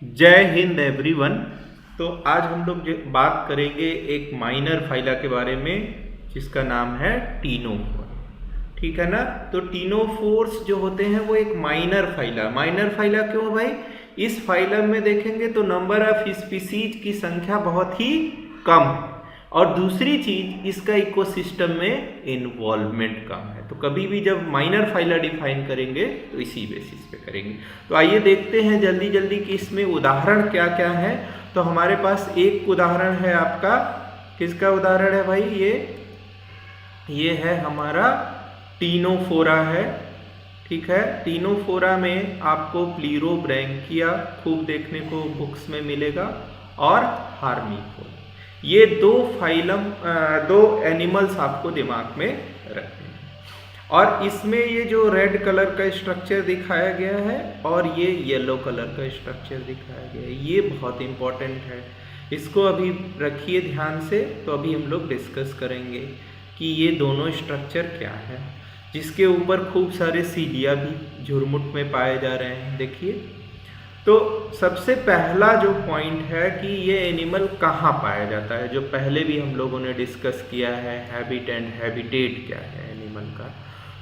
जय हिंद एवरीवन। तो आज हम लोग बात करेंगे एक माइनर फाइला के बारे में जिसका नाम है टीनोफोर। ठीक है ना। तो टीनोफोर्स जो होते हैं वो एक माइनर फाइला क्यों भाई? इस फाइलम में देखेंगे तो नंबर ऑफ स्पीसीज की संख्या बहुत ही कम है और दूसरी चीज इसका इकोसिस्टम में इन्वॉल्वमेंट कम है। तो कभी भी जब माइनर फाइला डिफाइन करेंगे तो इसी बेसिस पे करेंगे। तो आइए देखते हैं जल्दी जल्दी कि इसमें उदाहरण क्या क्या है। तो हमारे पास एक उदाहरण है आपका, किसका उदाहरण है भाई? ये है हमारा टीनोफोरा है। ठीक है। टीनोफोरा में आपको प्लीरोब्रैंकिया खूब देखने को बुक्स में मिलेगा और हार्मीफोरा। ये दो एनिमल्स आपको दिमाग में रखने हैं। और इसमें ये जो रेड कलर का स्ट्रक्चर दिखाया गया है और ये येलो कलर का स्ट्रक्चर दिखाया गया है, ये बहुत इंपॉर्टेंट है। इसको अभी रखिए ध्यान से। तो अभी हम लोग डिस्कस करेंगे कि ये दोनों स्ट्रक्चर क्या है, जिसके ऊपर खूब सारे सीलिया भी झुरमुट में पाए जा रहे हैं। देखिए, तो सबसे पहला जो पॉइंट है कि ये एनिमल कहाँ पाया जाता है, जो पहले भी हम लोगों ने डिस्कस किया है, हैबिट एंड हैबिटेट क्या है एनिमल का।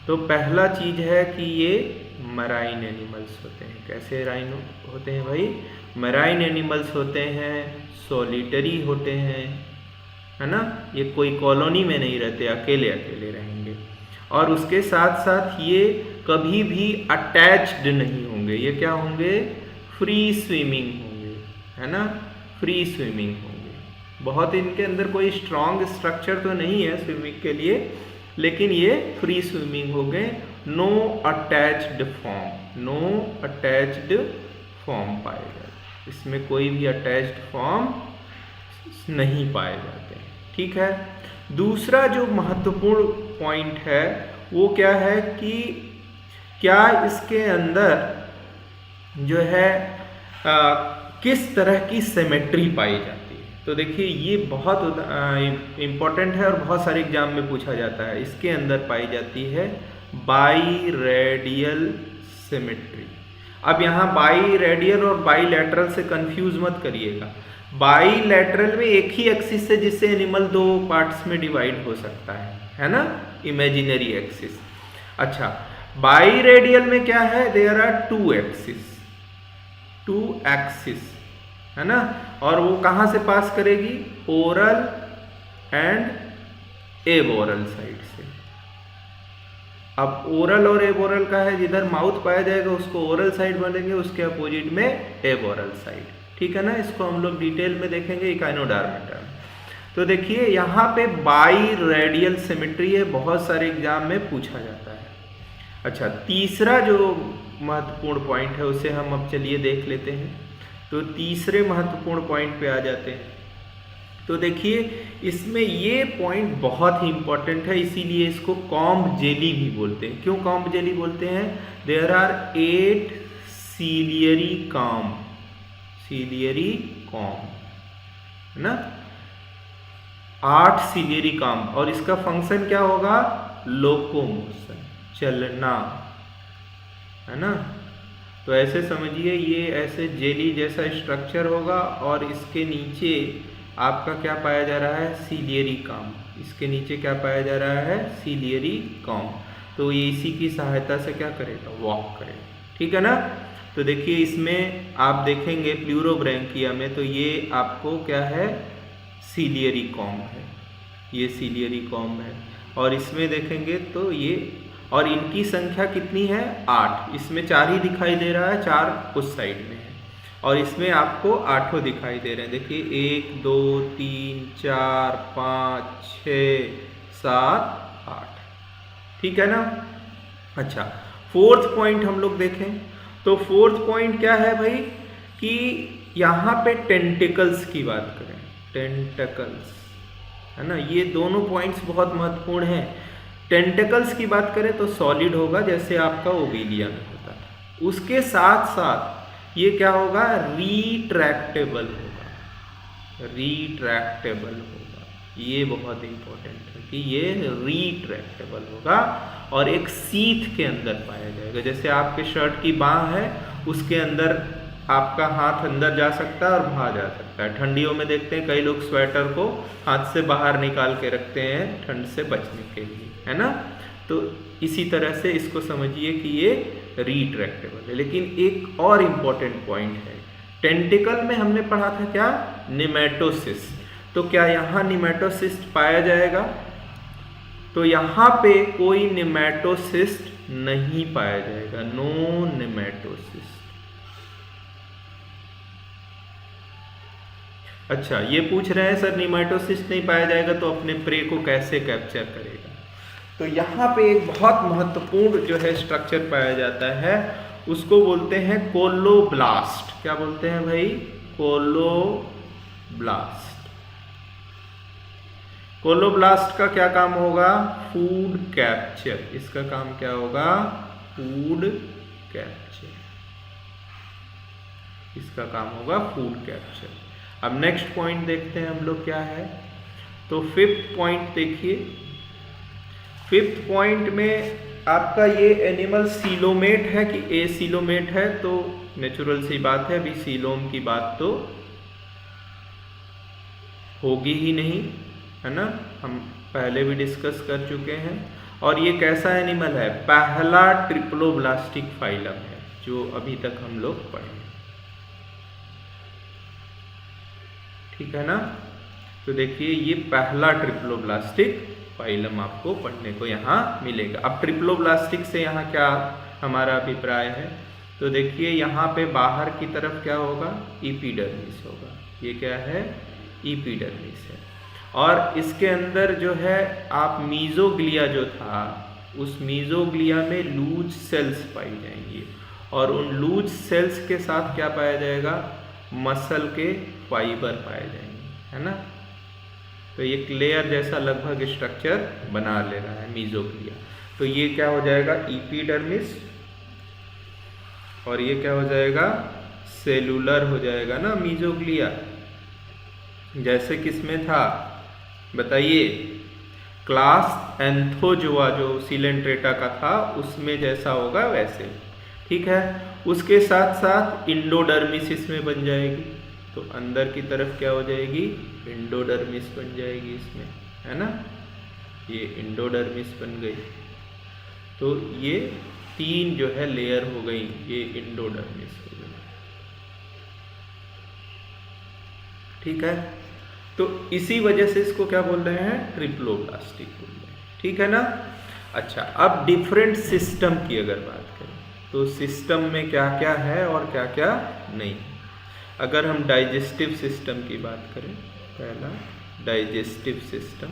तो पहला चीज है कि ये मराइन एनिमल्स होते हैं। कैसे राइनो होते हैं भाई? मराइन एनिमल्स होते हैं, सॉलिटरी होते हैं, है ना। ये कोई कॉलोनी में नहीं रहते, अकेले अकेले रहेंगे। और उसके साथ साथ ये कभी भी अटैच्ड नहीं होंगे। ये क्या होंगे? फ्री स्विमिंग होंगे, है ना। फ्री स्विमिंग होंगे। बहुत इनके अंदर कोई स्ट्रॉन्ग स्ट्रक्चर तो नहीं है स्विमिंग के लिए, लेकिन ये फ्री स्विमिंग हो गए। नो अटैच्ड फॉर्म पाए जाते, इसमें कोई भी अटैच्ड फॉर्म नहीं पाए जाते। ठीक है। दूसरा जो महत्वपूर्ण पॉइंट है वो क्या है कि क्या इसके अंदर जो है किस तरह की सिमेट्री पाई जाती है। तो देखिए, ये बहुत इम्पोर्टेंट है और बहुत सारे एग्जाम में पूछा जाता है। इसके अंदर पाई जाती है बाई रेडियल सिमेट्री। अब यहाँ बाई रेडियल और बाई लैटरल से कंफ्यूज मत करिएगा। बाई लैटरल में एक ही एक्सिस है जिससे एनिमल दो पार्ट्स में डिवाइड हो सकता है ना, इमेजिनरी एक्सिस। अच्छा, बाई रेडियल में क्या है? देयर आर टू एक्सिस, है ना। और वो कहां से पास करेगी? ओरल एंड एबोरल साइड से। अब ओरल और एबोरल का है, जिधर माउथ पाया जाएगा उसको ओरल साइड बोलेंगे, उसके अपोजिट में एबोरल साइड। ठीक है ना। इसको हम लोग डिटेल में देखेंगे इकाइनोडर्मेटा में। तो देखिए, यहाँ पे बाई रेडियल सिमेट्री है, बहुत सारे एग्जाम में पूछा जाता है। अच्छा, तीसरा जो महत्वपूर्ण पॉइंट है उसे हम अब चलिए देख लेते हैं। तो तीसरे महत्वपूर्ण पॉइंट पे आ जाते हैं। तो देखिए, इसमें ये पॉइंट बहुत ही इंपॉर्टेंट है, इसीलिए इसको कॉम्ब जेली भी बोलते हैं। क्यों कॉम्ब जेली बोलते हैं? देयर आर 8 सीलियरी कॉम्ब, है ना। 8 सीलियरी कॉम्ब। और इसका फंक्शन क्या होगा? लोकोमोशन, चलना, है ना। तो ऐसे समझिए, ये ऐसे जेली जैसा स्ट्रक्चर होगा और इसके नीचे आपका क्या पाया जा रहा है? Ciliary comb. इसके नीचे क्या पाया जा रहा है? Ciliary comb. तो ये इसी की सहायता से क्या करेगा? वॉक करेगा। ठीक है ना। तो देखिए, इसमें आप देखेंगे प्लूरोब्रैंकिया में, तो ये आपको क्या है? सीलियरी कॉम्ब है, ये सीलियरी कॉम्ब है। और इसमें देखेंगे तो ये, और इनकी संख्या कितनी है? 8। इसमें 4 ही दिखाई दे रहा है, 4 उस साइड में है और इसमें आपको 8 दिखाई दे रहे हैं। देखिए, 1 2 3 4 5 6 7 8। ठीक है ना। अच्छा, फोर्थ पॉइंट हम लोग देखें तो फोर्थ पॉइंट क्या है भाई? कि यहाँ पे टेंटिकल्स की बात करें, टेंटिकल्स, है ना। ये दोनों पॉइंट्स बहुत महत्वपूर्ण हैं। टेंटिकल्स की बात करें तो सॉलिड होगा, जैसे आपका ओबिलिया में होता था। उसके साथ साथ ये क्या होगा? रिट्रैक्टेबल होगा, ये बहुत इंपॉर्टेंट है कि ये रिट्रैक्टेबल होगा और एक सीथ के अंदर पाया जाएगा। जैसे आपके शर्ट की बाँह है, उसके अंदर आपका हाथ अंदर जा सकता है और बाहर जा सकता है। ठंडियों में देखते हैं कई लोग स्वेटर को हाथ से बाहर निकाल के रखते हैं ठंड से बचने के लिए, है ना। तो इसी तरह से इसको समझिए कि ये रिट्रैक्टेबल है। लेकिन एक और इम्पॉर्टेंट पॉइंट है, टेंटिकल में हमने पढ़ा था क्या, निमेटोसिस्ट। तो क्या यहाँ निमेटोसिस्ट पाया जाएगा? तो यहाँ पे कोई निमेटोसिस्ट नहीं पाया जाएगा, नो निमेटोसिस्ट। अच्छा, ये पूछ रहे हैं सर निमेटोसिस्ट नहीं पाया जाएगा तो अपने प्रे को कैसे कैप्चर करेगा? तो यहाँ पे एक बहुत महत्वपूर्ण जो है स्ट्रक्चर पाया जाता है, उसको बोलते हैं कोलोब्लास्ट। क्या बोलते हैं भाई? कोलोब्लास्ट। कोलोब्लास्ट का क्या काम होगा? Food capture. इसका काम क्या होगा? Food capture. इसका काम होगा फूड कैप्चर। अब नेक्स्ट पॉइंट देखते हैं हम लोग क्या है। तो फिफ्थ पॉइंट देखिए, फिफ्थ पॉइंट में आपका ये एनिमल सीलोमेट है कि एसीलोमेट है? तो नेचुरल सी बात है, अभी सीलोम की बात तो होगी ही नहीं, है ना। हम पहले भी डिस्कस कर चुके हैं। और ये कैसा एनिमल है? पहला ट्रिप्लोब्लास्टिक फाइलम है जो अभी तक हम लोग पढ़े, ठीक है ना। तो देखिए ये पहला ट्रिप्लोब्लास्टिक फाइलम आपको पढ़ने को यहाँ मिलेगा। अब ट्रिप्लोब्लास्टिक से यहाँ क्या हमारा अभिप्राय है? तो देखिए यहाँ पे बाहर की तरफ क्या होगा? इपीडर्मिस होगा। ये क्या है? इपीडर्मिस है। और इसके अंदर जो है आप मीजोग्लिया जो था, उस मीजोग्लिया में लूज सेल्स पाई जाएंगी और उन लूज सेल्स के साथ क्या पाया जाएगा? मसल के फाइबर पाए जाएंगे, है ना। तो ये लेयर जैसा लगभग स्ट्रक्चर बना ले रहा है मीजोग्लिया। तो ये क्या हो जाएगा? इपीडर्मिस। और ये क्या हो जाएगा? सेलुलर हो जाएगा ना मीजोग्लिया। जैसे किसमें था बताइए? क्लास एंथोजोआ जो सिलेंट्रेटा का था उसमें जैसा होगा वैसे, ठीक है। उसके साथ साथ इंडोडर्मिस इसमें बन जाएगी। तो अंदर की तरफ क्या हो जाएगी? इंडोडर्मिस बन जाएगी इसमें, है ना। ये इंडोडर्मिस बन गई। तो ये तीन जो है लेयर हो गई, ये इंडोडर्मिस हो गई, ठीक है। तो इसी वजह से इसको क्या बोल रहे हैं? ट्रिप्लोब्लास्टिक बोल रहे हैं, ठीक है ना। अच्छा, अब डिफरेंट सिस्टम की अगर बात करें तो सिस्टम में क्या क्या है और क्या क्या नहीं। अगर हम डाइजेस्टिव सिस्टम की बात करें, पहला डाइजेस्टिव सिस्टम।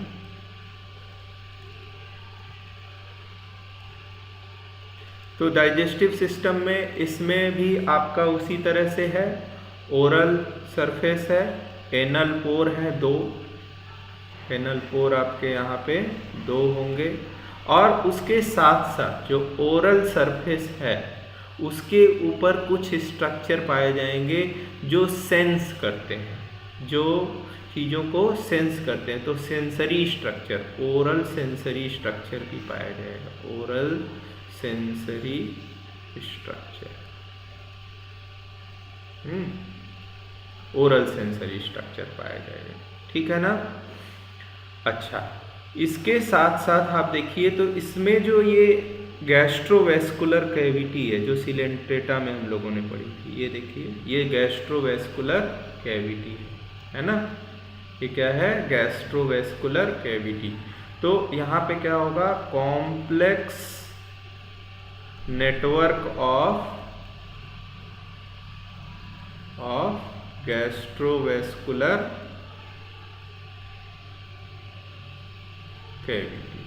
तो डाइजेस्टिव सिस्टम में इसमें भी आपका उसी तरह से है, ओरल सरफेस है, एनल पोर है 2, एनल पोर आपके यहाँ पे 2 होंगे। और उसके साथ साथ जो ओरल सरफेस है उसके ऊपर कुछ स्ट्रक्चर पाए जाएंगे जो सेंस करते हैं, जो चीज़ों को सेंस करते हैं। तो sensory structure, oral sensory structure भी पाया जाएगा, oral sensory structure, oral sensory structure पाया जाएगा, ठीक है ना। अच्छा, इसके साथ साथ आप देखिए तो इसमें जो ये गैस्ट्रोवेस्कुलर कैविटी है जो सिलेंट्रेटा में हम लोगों ने पढ़ी थी, ये देखिए ये गैस्ट्रोवेस्कुलर कैविटी है ना। ये क्या है? Gastrovascular cavity. तो यहाँ पे क्या होगा? Complex network of gastrovascular cavity,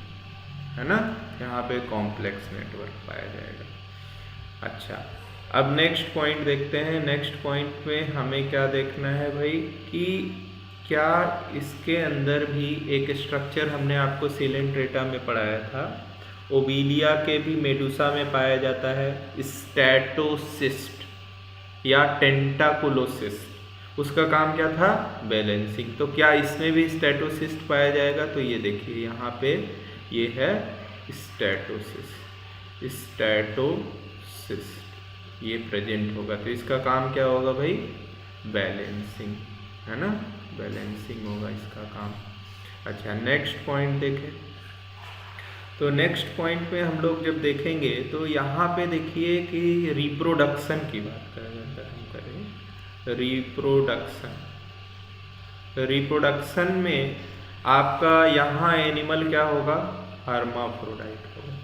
है ना। यहाँ पे कॉम्प्लेक्स नेटवर्क पाया जाएगा। अच्छा, अब नेक्स्ट पॉइंट देखते हैं। नेक्स्ट पॉइंट में हमें क्या देखना है भाई कि क्या इसके अंदर भी एक स्ट्रक्चर हमने आपको सिलेंट्रेटा में पढ़ाया था, ओबीलिया के भी मेडुसा में पाया जाता है, स्टैटोसिस्ट या टेंटाकुलोसिस्ट। उसका काम क्या था? बैलेंसिंग। तो क्या इसमें भी स्टैटोसिस्ट पाया जाएगा? तो ये देखिए यहाँ पे ये है स्टैटोसिस्ट, स्टैटोसिस्ट, ये प्रेजेंट होगा। तो इसका काम क्या होगा भाई? बैलेंसिंग, है ना, बैलेंसिंग होगा इसका काम। अच्छा, नेक्स्ट पॉइंट देखें। तो नेक्स्ट पॉइंट में हम लोग जब देखेंगे तो यहाँ पे देखिए कि रिप्रोडक्शन की बात करें, अगर हम करें रिप्रोडक्शन, रिप्रोडक्शन में आपका यहाँ एनिमल क्या होगा? हर्माफ्रोडाइट होगा,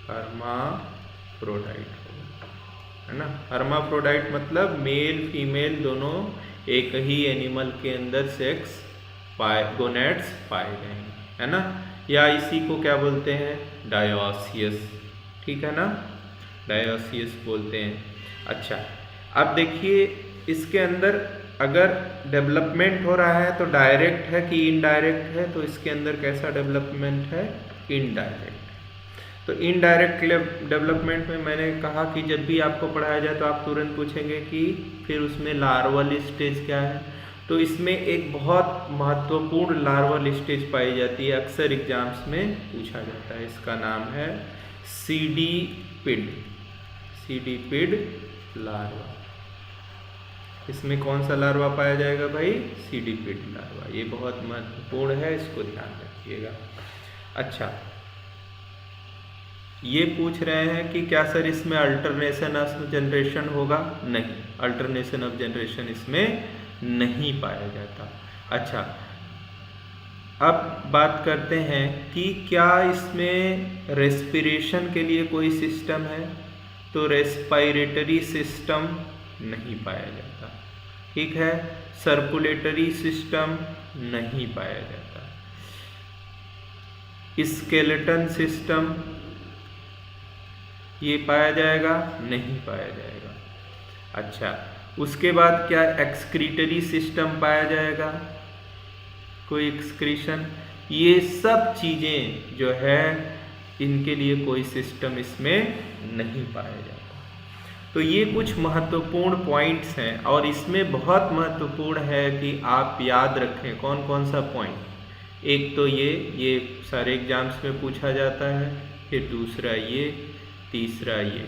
हर्माफ्रोडाइट होगा, है ना। हर्माफ्रोडाइट मतलब मेल फीमेल दोनों एक ही एनिमल के अंदर सेक्स गोनेड्स पाए जाएंगे, है ना। या इसी को क्या बोलते हैं? डायोसियस, ठीक है ना, डायोसियस बोलते हैं। अच्छा, अब देखिए इसके अंदर अगर डेवलपमेंट हो रहा है तो डायरेक्ट है कि इनडायरेक्ट है? तो इसके अंदर कैसा डेवलपमेंट है? इनडायरेक्ट। तो इनडायरेक्ट डेवलपमेंट में मैंने कहा कि जब भी आपको पढ़ाया जाए तो आप तुरंत पूछेंगे कि फिर उसमें लार्वल स्टेज क्या है। तो इसमें एक बहुत महत्वपूर्ण लार्वल स्टेज पाई जाती है, अक्सर एग्जाम्स में पूछा जाता है। इसका नाम है सीडीपिड, सीडीपिड लार्वा। इसमें कौन सा लार्वा पाया जाएगा भाई? सीडीपिड लार्वा। ये बहुत महत्वपूर्ण है, इसको ध्यान रखिएगा। अच्छा, ये पूछ रहे हैं कि क्या सर इसमें अल्टरनेशन ऑफ जनरेशन होगा? नहीं, अल्टरनेशन ऑफ जनरेशन इसमें नहीं पाया जाता। अच्छा, अब बात करते हैं कि क्या इसमें रेस्पिरेशन के लिए कोई सिस्टम है? तो रेस्पिरेटरी सिस्टम नहीं पाया जाता, ठीक है। सर्कुलेटरी सिस्टम नहीं पाया जाता, स्केलेटन सिस्टम ये पाया जाएगा? नहीं पाया जाएगा। अच्छा, उसके बाद क्या एक्सक्रीटरी सिस्टम पाया जाएगा? कोई एक्सक्रीशन? ये सब चीज़ें जो है इनके लिए कोई सिस्टम इसमें नहीं पाया जाता। तो ये कुछ महत्वपूर्ण पॉइंट्स हैं और इसमें बहुत महत्वपूर्ण है कि आप याद रखें कौन कौन सा पॉइंट। एक तो ये सारे एग्जाम्स में पूछा जाता है, फिर दूसरा ये, तीसरा ये,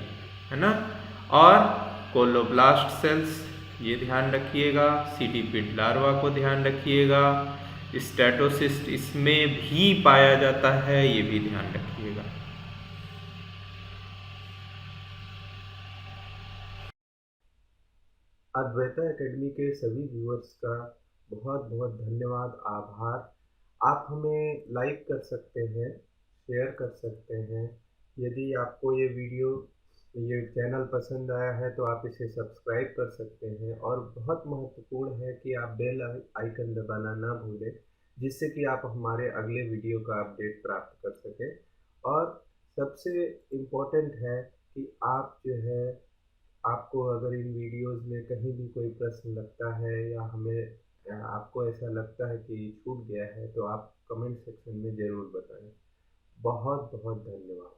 है ना। और कोलोब्लास्ट सेल्स ये ध्यान रखिएगा, सीडीपिड लार्वा को ध्यान रखिएगा, स्टेटोसिस्ट इसमें भी पाया जाता है, ये भी ध्यान रखिएगा। अद्वैता एकेडमी के सभी व्यूअर्स का बहुत बहुत धन्यवाद, आभार। आप हमें लाइक कर सकते हैं, शेयर कर सकते हैं। यदि आपको ये चैनल पसंद आया है तो आप इसे सब्सक्राइब कर सकते हैं। और बहुत महत्वपूर्ण है कि आप बेल आइकन दबाना ना भूलें, जिससे कि आप हमारे अगले वीडियो का अपडेट प्राप्त कर सकें। और सबसे इम्पोर्टेंट है कि आप जो है, आपको अगर इन वीडियोस में कहीं भी कोई प्रश्न लगता है या आपको ऐसा लगता है कि छूट गया है तो आप कमेंट सेक्शन में ज़रूर बताएं। बहुत बहुत धन्यवाद।